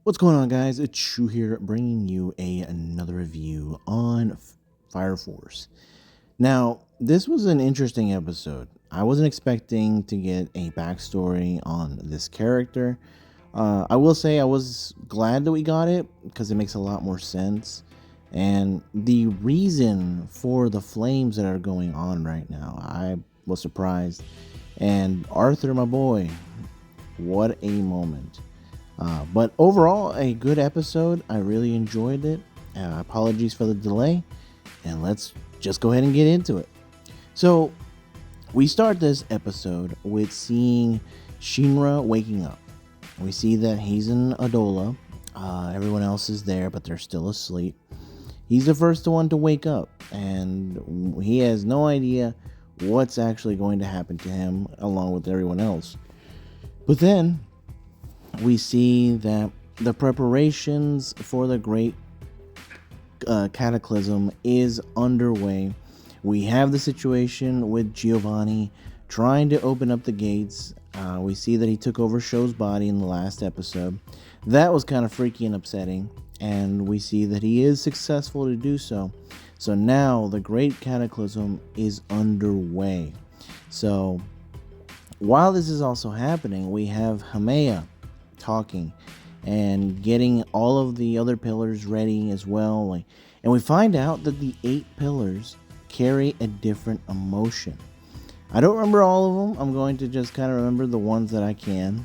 What's going on, guys? It's Shu here, bringing you another review on Fire Force. Now, this was an interesting episode. I wasn't expecting to get a backstory on this character. I will say I was glad that we got it because it makes a lot more sense. And the reason for the flames that are going on right now, I was surprised. And Arthur, my boy, what a moment. But overall, a good episode. I really enjoyed it. Apologies for the delay, and let's just go ahead and get into it. So, we start this episode with seeing Shinra waking up. We see that he's in Adola. Everyone else is there, but they're still asleep. He's the first one to wake up, and he has no idea what's actually going to happen to him, along with everyone else. But then we see that the preparations for the great cataclysm is underway. We have the situation with Giovanni trying to open up the gates. We see that he took over Sho's body in the last episode. That was kind of freaky and upsetting, and we see that he is successful to do so. So now the great cataclysm is underway. So while this is also happening, we have Haumea talking and getting all of the other pillars ready as well. And we find out that the 8 pillars carry a different emotion. I don't remember all of them. I'm going to just kind of remember the ones that I can.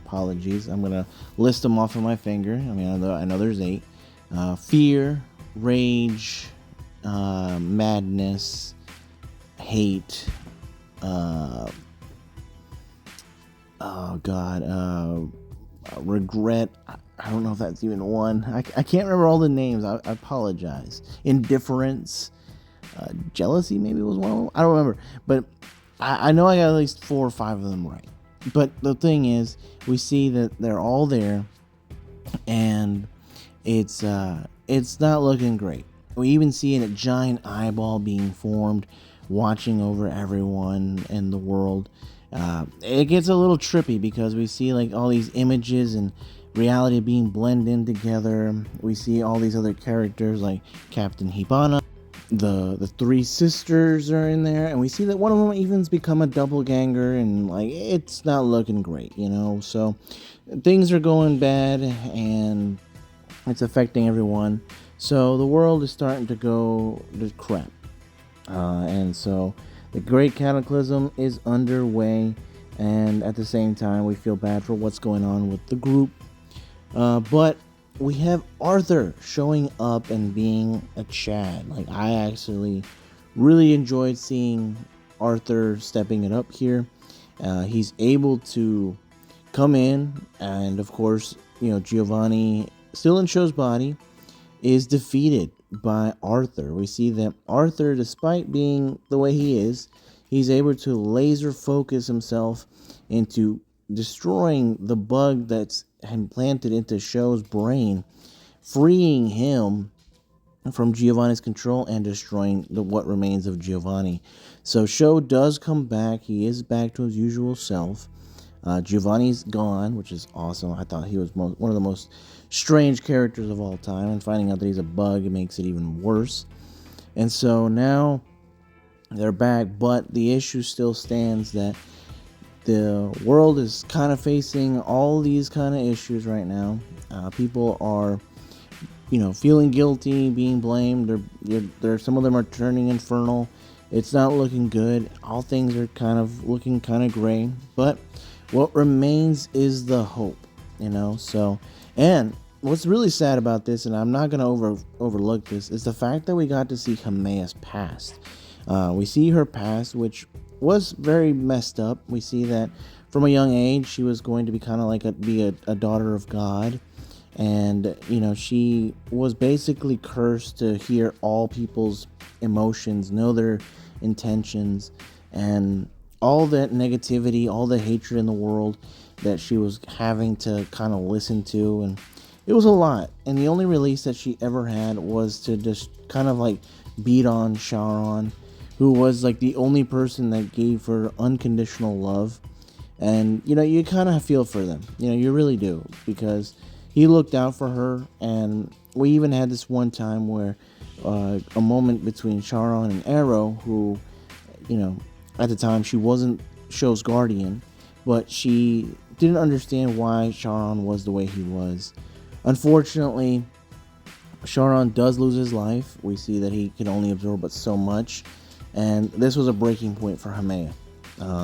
Apologies. I'm going to list them off on my finger. I know there's 8. Fear, rage, madness, hate, regret. I don't know if that's even one. I can't remember all the names. I apologize. Indifference, jealousy maybe was one of them. I don't remember, but I know I got at least 4 or 5 of them right. But the thing is, we see that they're all there, and it's not looking great. We even see a giant eyeball being formed, watching over everyone in the world. It gets a little trippy because we see like all these images and reality being blended in together. We see all these other characters like Captain Hibana. The 3 sisters are in there, and we see that one of them even's become a doppelganger, and like it's not looking great, So things are going bad, and it's affecting everyone. So the world is starting to go to crap, and so the Great Cataclysm is underway, and at the same time, we feel bad for what's going on with the group. But we have Arthur showing up and being a Chad. Like, I actually really enjoyed seeing Arthur stepping it up here. He's able to come in, and of course, Giovanni, still in Sho's body, is defeated by Arthur. We see that Arthur, despite being the way he is, he's able to laser focus himself into destroying the bug that's implanted into Sho's brain, freeing him from Giovanni's control and destroying what remains of Giovanni. So Sho does come back. He is back to his usual self. Giovanni's gone, which is awesome. I thought he was one of the most strange characters of all time, and finding out that he's a bug, it makes it even worse. And so now they're back, but the issue still stands that the world is kind of facing all these kind of issues right now. People are, feeling guilty, being blamed. They're some of them are turning infernal. It's not looking good. All things are kind of looking kind of gray, but what remains is the hope, So, and what's really sad about this, and I'm not going to overlook this, is the fact that we got to see Haumea's past. We see her past, which was very messed up. We see that from a young age, she was going to be kind of like a daughter of God. And, she was basically cursed to hear all people's emotions, know their intentions, and all that negativity, all the hatred in the world that she was having to kind of listen to. And it was a lot. And the only release that she ever had was to just kind of like beat on Sharon, who was like the only person that gave her unconditional love. And, you kind of feel for them. You really do. Because, he looked out for her, and we even had this one time where a moment between Charon and Arrow, who, at the time she wasn't Show's guardian, but she didn't understand why Charon was the way he was. Unfortunately, Charon does lose his life. We see that he can only absorb but so much, and this was a breaking point for Haumea.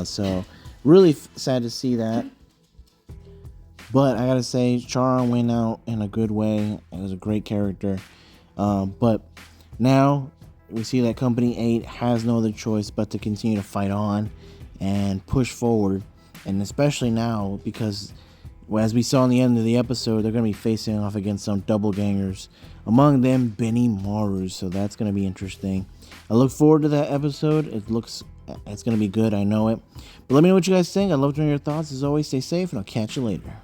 So really sad to see that. But I gotta say, Charon went out in a good way. It was a great character. But now we see that Company 8 has no other choice but to continue to fight on and push forward. And especially now, because as we saw in the end of the episode, they're going to be facing off against some doppelgangers. Among them, Benny Maru. So that's going to be interesting. I look forward to that episode. It's going to be good. I know it. But let me know what you guys think. I'd love to hear your thoughts. As always, stay safe, and I'll catch you later.